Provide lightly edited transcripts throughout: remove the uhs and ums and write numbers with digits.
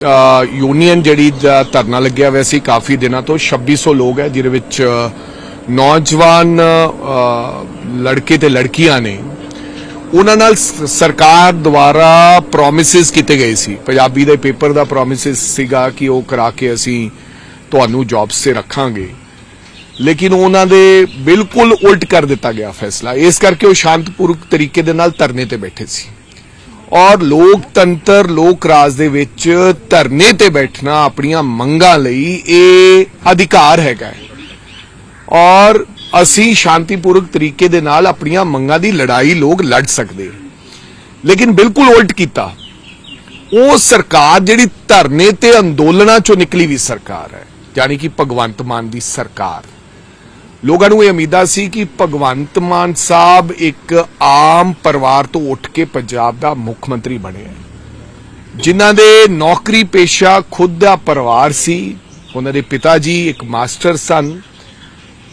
Union जिहड़ी धरना लग्या होया सी काफ़ी दिनों तो 2600 लोग है जिहदे विच नौजवान लड़के ते लड़कियां ने उन्हां नाल सरकार द्वारा प्रोमिसिस कीते गए सी। पंजाबी दे पेपर दा प्रोमिसिस सीगा कि वो करा के असीं तुहानूं जॉब्स से रखांगे, लेकिन उन्हां दे बिल्कुल उल्ट कर दिता गया फैसला। इस करके वो शांतिपूर्वक तरीके दे नाल धरने ते बैठे सी और लोकतंत्र लोक राज दे विच धरने ते बैठना अपनियां मंगां लई ये अधिकार हैगा और असी शांतिपूर्वक तरीके दे नाल अपनियां मंगां दी लड़ाई लोग लड़ सकदे, लेकिन बिल्कुल उल्ट कीता। वो सरकार जिहड़ी धरने ते अंदोलनां चों निकली भी सरकार है, यानी कि भगवंत मान दी सरकार। लोगों को यह उम्मीद सी कि भगवंत मान साहब एक आम परिवार तो उठ के पंजाब दा मुख मंत्री बने, जिन्हां दे नौकरी पेशा खुद दा परिवार सी। उन्हां दे पिता जी एक मास्टर सन,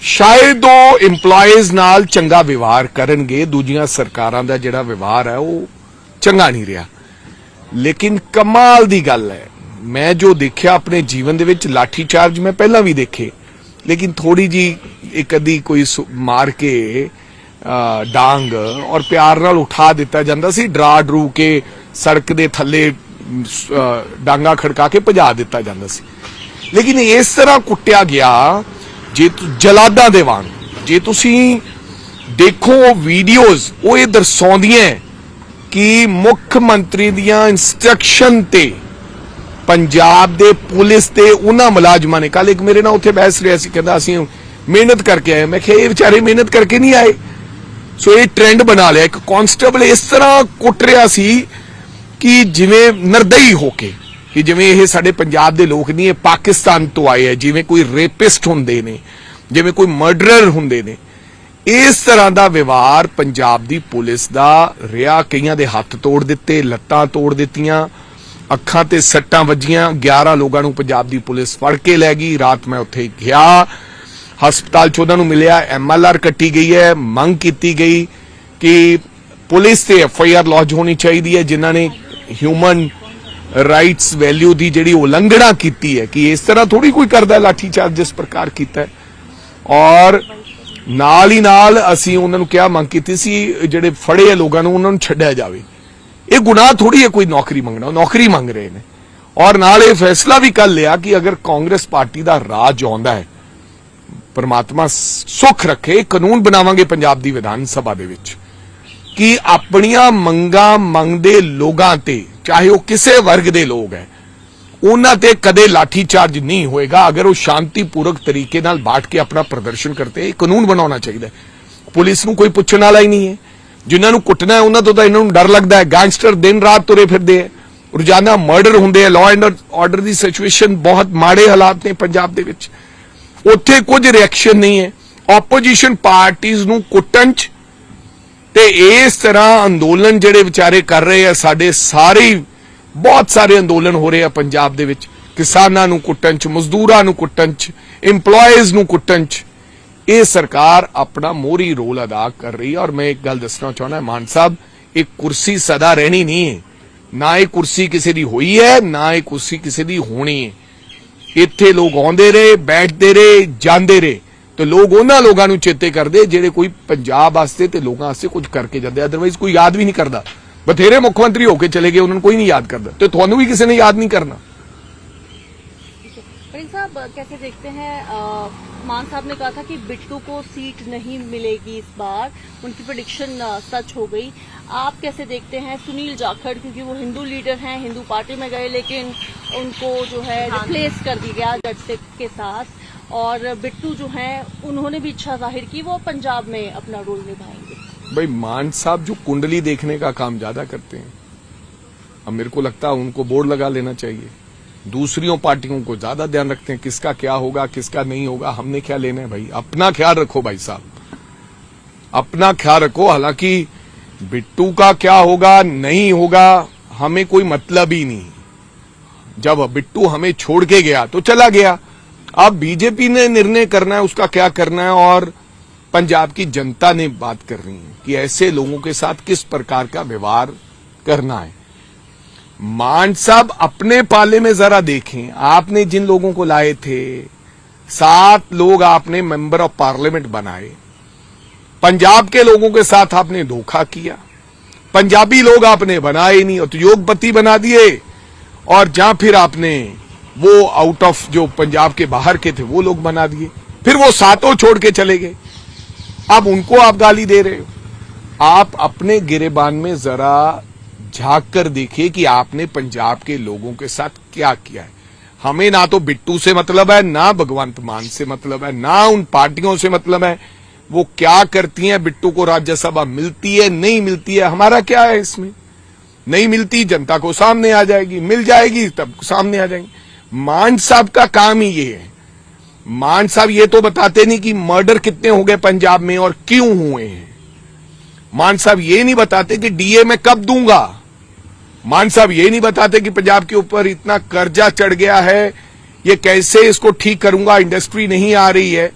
शायद वो इंप्लॉयज नाल चंगा व्यवहार करनगे, दूजियां सरकारां दा जिहड़ा व्यवहार है वो चंगा नहीं रहा। लेकिन कमाल दी गल है, मैं जो देखा अपने जीवन दे विच लाठी चार्ज मैं पहला भी देखे, लेकिन थोड़ी जी एक अद्धी कोई मार के डांग और प्यार नाल उठा दिता जांदा सी, डरा डरू के सड़क दे थल्ले डांगा खड़का के भजा दिता जांदा सी। लेकिन इस तरह कुट्टिया गया जे जलादा दे वांग। जे तुसीं देखो वीडियोज वो ये दर्शाउंदियां कि मुख मंत्री दियां इंस्ट्रक्शन ते पंजाब दे पुलिस ते उन्हां मुलाजमां ने, कल एक मेरे नाल उत्थे बहस रहा सी, कहंदा असीं मेहनत करके आए। मैं कहा ये बेचारे मेहनत करके नहीं आए। सो ये ट्रेंड बना लिया। एक कांस्टेबल इस तरह कुट रहा सी कि जिवें निर्दयी होके कि जिवें ये साडे पंजाब दे लोग नहीं, पाकिस्तान तो आए है, जिवें कोई रेपिस्ट हुंदे ने, जिवें कोई मर्डरर हुंदे ने। इस तरह का व्यवहार पंजाब दी पुलिस दा रिहा। कईयां दे हत्थ तोड़ दिते, लत्तां तोड़ दित्तियां, अखां ते सट्टां वजियां। 11 लोगों को पंजाब दी पुलिस फड़ के लै गई। रात मैं उत्थे गया, हस्पताल च उन्हां नूं मिलिया, MLR कट्टी गई है। मंग की गई कि पुलिस ते FIR लॉज होनी चाहिए है जिन्हां ने ह्यूमन राइट्स वैल्यू की जिहड़ी उलंघना की है, कि इस तरह थोड़ी कोई करदा लाठी चार्ज जिस प्रकार किया है। और नाल ही नाल असीं उन्हां नूं क्या मंग कीती सी, जिहड़े फड़े लोगों नूं उन्हां नूं छड्डिया जावे। ये गुनाह थोड़ी है कोई नौकरी मंगना, नौकरी मंग रहे हैं। और नाल ये फैसला भी कर लिया कि अगर कांग्रेस पार्टी का राज आउंदा है, परमात्मा सुख रखे, कानून बनावांगे पंजाब दी विधान सभा दे विच कि अपनियां मंगां मंगदे लोगां ते, चाहे वो किसे वर्ग दे लोग है, उन्हां ते कदे लाठी चार्ज नहीं होएगा। अगर वो शांतिपूर्वक तरीके नाल बैठ के अपना प्रदर्शन करते, कानून बनाना चाहिए। पुलिस नूं कोई पुछण वाला ही नहीं है। जिन्हां नूं कुटना है उन्हां तो तां इन्हां नूं डर लगदा है। गैंगस्टर दिन रात तुरे फिरदे है, रोजाना मर्डर हुंदे है। लॉ एंड ऑर्डर की सिचुएशन बहुत माड़े हालात ने पंजाब दे विच, उत्थे कुछ रिएक्शन नहीं है। ओपोजिशन पार्टीज नूं कुटण च ते इस तरह अंदोलन जिहड़े विचारे कर रहे हैं, साडे सारे बहुत सारे अंदोलन हो रहे हैं पंजाब दे विच, किसानां नूं कुटण च, मजदूरां नूं कुटण च, इंप्लॉयज नूं कुटण च। ये सरकार अपना मोहरी रोल अदा कर रही है। और मैं एक गल दसना चाहना, मान साहब, एक कुर्सी सदा रहनी नहीं है। ना ये कुर्सी किसी की हुई है, ना ये कुर्सी किसी की होनी है। इत्थे लोग आउंदे रहे, बैठते रहे, जांदे रहे, तो लोग उन्हां लोगों नूं चेते करदे जिहड़े कोई पंजाब वास्ते ते लोगों वास्ते कुछ करके जांदे। अदरवाइज कोई याद भी नहीं करता। बथेरे मुख मंत्री होके चले गए, उन्होंने कोई नहीं याद करता, तो तुहानूं भी किसी ने याद नहीं करना। साहब कैसे देखते हैं, मान साहब ने कहा था कि बिट्टू को सीट नहीं मिलेगी इस बार, उनकी प्रेडिक्शन सच हो गई। आप कैसे देखते हैं सुनील जाखड़, क्योंकि वो हिंदू लीडर हैं, हिंदू पार्टी में गए, लेकिन उनको जो है रिप्लेस कर दिया गया गडसे के साथ, और बिट्टू जो हैं उन्होंने भी इच्छा जाहिर की वो पंजाब में अपना रोल निभाएंगे। भाई मान साहब जो कुंडली देखने का काम ज्यादा करते हैं, अब मेरे को लगता है उनको बोर्ड लगा लेना चाहिए। दूसरियों पार्टियों को ज्यादा ध्यान रखते हैं किसका क्या होगा, किसका नहीं होगा। हमने क्या लेना है भाई, अपना ख्याल रखो भाई साहब, अपना ख्याल रखो। हालांकि बिट्टू का क्या होगा नहीं होगा हमें कोई मतलब ही नहीं। जब बिट्टू हमें छोड़ के गया तो चला गया। अब बीजेपी ने निर्णय करना है उसका क्या करना है, और पंजाब की जनता ने बात करनी है कि ऐसे लोगों के साथ किस प्रकार का व्यवहार करना है। मान साहब अपने पाले में जरा देखें, आपने जिन लोगों को लाए थे 7 लोग आपने मेंबर ऑफ पार्लियामेंट बनाए, पंजाब के लोगों के साथ आपने धोखा किया, पंजाबी लोग आपने बनाए नहीं, उद्योगपति बना दिए, और जहां फिर आपने वो आउट ऑफ जो पंजाब के बाहर के थे वो लोग बना दिए, फिर वो 7 छोड़ के चले गए। अब उनको आप गाली दे रहे हो। आप अपने गिरेबान में जरा झांक कर देखिए कि आपने पंजाब के लोगों के साथ क्या किया है। हमें ना तो बिट्टू से मतलब है, ना भगवंत मान से मतलब है, ना उन पार्टियों से मतलब है। वो क्या करती हैं, बिट्टू को राज्यसभा मिलती है नहीं मिलती है, हमारा क्या है इसमें। नहीं मिलती जनता को सामने आ जाएगी, मिल जाएगी तब सामने आ जाएंगी। मान साहब का काम ही ये है। मान साहब ये तो बताते नहीं कि मर्डर कितने हो गए पंजाब में और क्यों हुए हैं। मान साहब ये नहीं बताते कि डीए मैं कब दूंगा। मान साहब ये नहीं बताते कि पंजाब के ऊपर इतना कर्जा चढ़ गया है, ये कैसे इसको ठीक करूंगा, इंडस्ट्री नहीं आ रही है।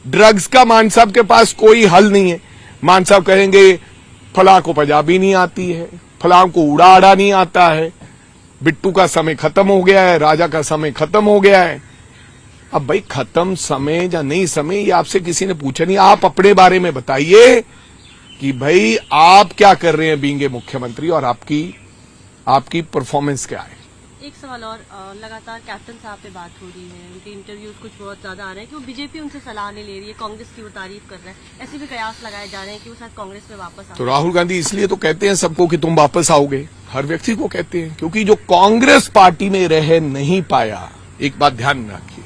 ड्रग्स का मान साहब के पास कोई हल नहीं है। मान साहब कहेंगे फला को पंजाबी नहीं आती है, फला को उड़ा आड़ा नहीं आता है, बिट्टू का समय खत्म हो गया है, राजा का समय खत्म हो गया है। अब भाई खत्म समय या नहीं समय ये आपसे किसी ने पूछा नहीं। आप अपने बारे में बताइए कि भाई आप क्या कर रहे हैं बीइंग मुख्यमंत्री, और आपकी परफॉर्मेंस क्या है। एक सवाल और, लगातार कैप्टन साहब पे बात हो रही है, उनके इंटरव्यूज कुछ बहुत ज्यादा आ रहे हैं कि वो बीजेपी उनसे सलाह नहीं ले रही है, कांग्रेस की वो तारीफ कर रहे हैं। ऐसे भी कयास लगाए जा रहे हैं कि वो शायद कांग्रेस में वापस आ। तो राहुल गांधी इसलिए तो कहते हैं सबको कि तुम वापस आओगे, हर व्यक्ति को कहते हैं, क्योंकि जो कांग्रेस पार्टी में रह नहीं पाया, एक बात ध्यान रखिए,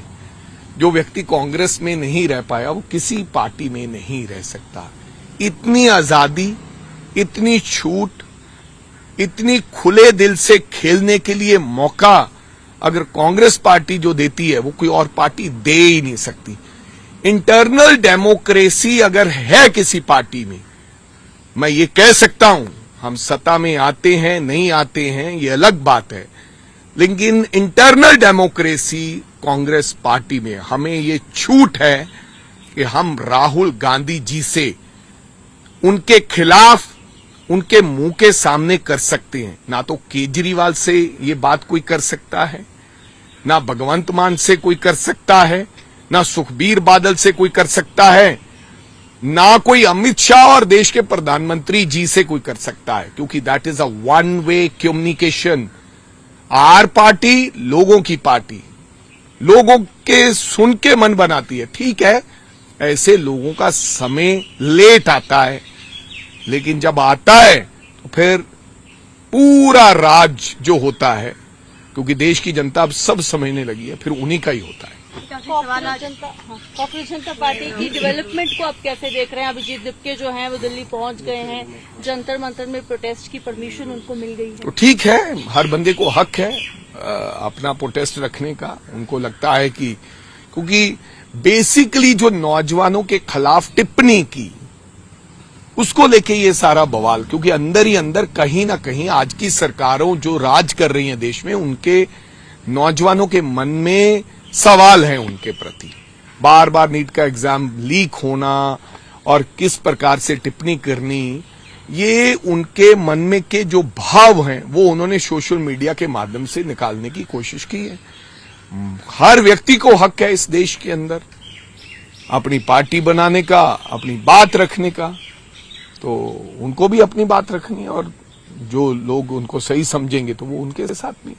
जो व्यक्ति कांग्रेस में नहीं रह पाया वो किसी पार्टी में नहीं रह सकता। इतनी आजादी, इतनी छूट, इतनी खुले दिल से खेलने के लिए मौका अगर कांग्रेस पार्टी जो देती है वो कोई और पार्टी दे ही नहीं सकती। इंटरनल डेमोक्रेसी अगर है किसी पार्टी में, मैं ये कह सकता हूं, हम सत्ता में आते हैं नहीं आते हैं ये अलग बात है, लेकिन इंटरनल डेमोक्रेसी कांग्रेस पार्टी में हमें ये छूट है कि हम राहुल गांधी जी से उनके खिलाफ उनके मुंह के सामने कर सकते हैं। ना तो केजरीवाल से ये बात कोई कर सकता है, ना भगवंत मान से कोई कर सकता है, ना सुखबीर बादल से कोई कर सकता है, ना कोई अमित शाह और देश के प्रधानमंत्री जी से कोई कर सकता है, क्योंकि that is a one way communication. Our party लोगों की पार्टी, लोगों के सुन के मन बनाती है। ठीक है, ऐसे लोगों का समय लेट आता है, लेकिन जब आता है तो फिर पूरा राज जो होता है, क्योंकि देश की जनता अब सब समझने लगी है, फिर उन्हीं का ही होता है। कांग्रेस जनता पार्टी की डेवलपमेंट को आप कैसे देख रहे हैं? अभिजीत दिपके जो हैं वो दिल्ली पहुंच गए हैं, जंतर मंतर में प्रोटेस्ट की परमिशन उनको मिल गई है। तो ठीक है, हर बंदे को हक है अपना प्रोटेस्ट रखने का। उनको लगता है कि क्योंकि बेसिकली जो नौजवानों के खिलाफ टिप्पणी की उसको लेके ये सारा बवाल, क्योंकि अंदर ही अंदर कहीं ना कहीं आज की सरकारों जो राज कर रही हैं देश में, उनके नौजवानों के मन में सवाल है उनके प्रति। बार बार नीट का एग्जाम लीक होना और किस प्रकार से टिप्पणी करनी, ये उनके मन में के जो भाव हैं वो उन्होंने सोशल मीडिया के माध्यम से निकालने की कोशिश की है। हर व्यक्ति को हक है इस देश के अंदर अपनी पार्टी बनाने का, अपनी बात रखने का, तो उनको भी अपनी बात रखनी है, और जो लोग उनको सही समझेंगे तो वो उनके साथ भी।